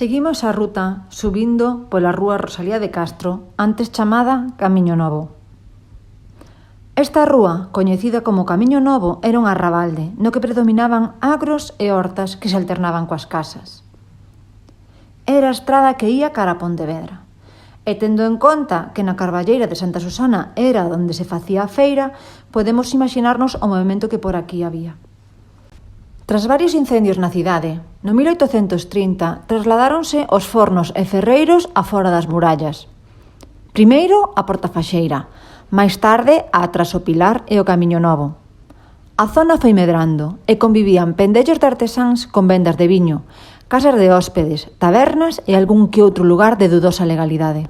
Seguimos a ruta subindo pola rúa Rosalía de Castro, antes chamada Camiño Novo. Esta rúa, coñecida como Camiño Novo, era un arrabalde no que predominaban agros e hortas que se alternaban coas casas. Era a estrada que ía cara a Pontevedra. E tendo en conta que na Carballeira de Santa Susana era onde se facía a feira, podemos imaginarnos o movimento que por aquí había. Tras varios incendios na cidade, no 1830 trasladáronse os fornos e ferreiros a fora das murallas. Primeiro a Portafaxeira, máis tarde a Traso Pilar e o Camiño Novo. A zona foi medrando e convivían pendellos de artesáns con vendas de viño, casas de hóspedes, tabernas e algún que outro lugar de dudosa legalidade.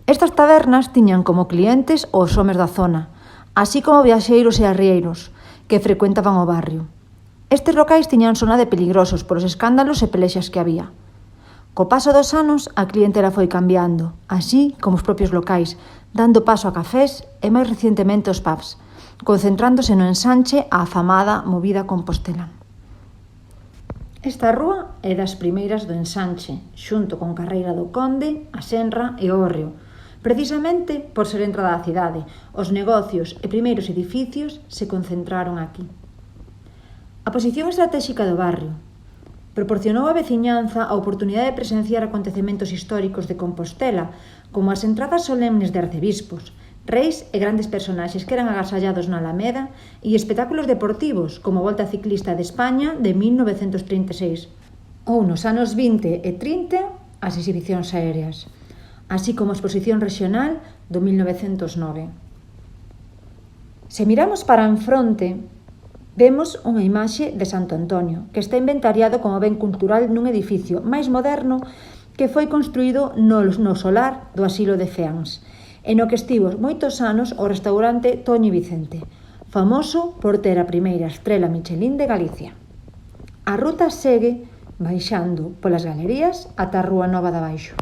Estas tabernas tiñan como clientes os homes da zona, así como viaxeiros e arrieiros que frecuentaban o barrio. Estes locais tiñan sona de peligrosos polos escándalos e pelexas que había. Co paso dos anos, a clientela foi cambiando, así como os propios locais, dando paso a cafés e máis recientemente os pubs, concentrándose no ensanche a afamada movida Compostela. Esta rúa é das primeiras do ensanche, xunto con Carreira do Conde, a Senra e o Hórreo. Precisamente por ser entrada á cidade, os negocios e primeiros edificios se concentraron aquí. A posición estratéxica do barrio proporcionou á veciñanza a oportunidade de presenciar acontecementos históricos de Compostela, como as entradas solemnes de arcebispos, reis e grandes personaxes que eran agasallados na Alameda e espectáculos deportivos, como a Volta Ciclista de España de 1936, ou nos anos 20 e 30 as exhibicións aéreas, así como a exposición regional do 1909. Se miramos para en fronte, vemos unha imaxe de Santo Antonio, que está inventariado como ben cultural nun edificio máis moderno que foi construído no solar do asilo de Feáns, e no que estivo moitos anos o restaurante Toño Vicente, famoso por ter a primeira estrela Michelin de Galicia. A ruta segue baixando polas galerías ata a Rúa Nova de Abaixo.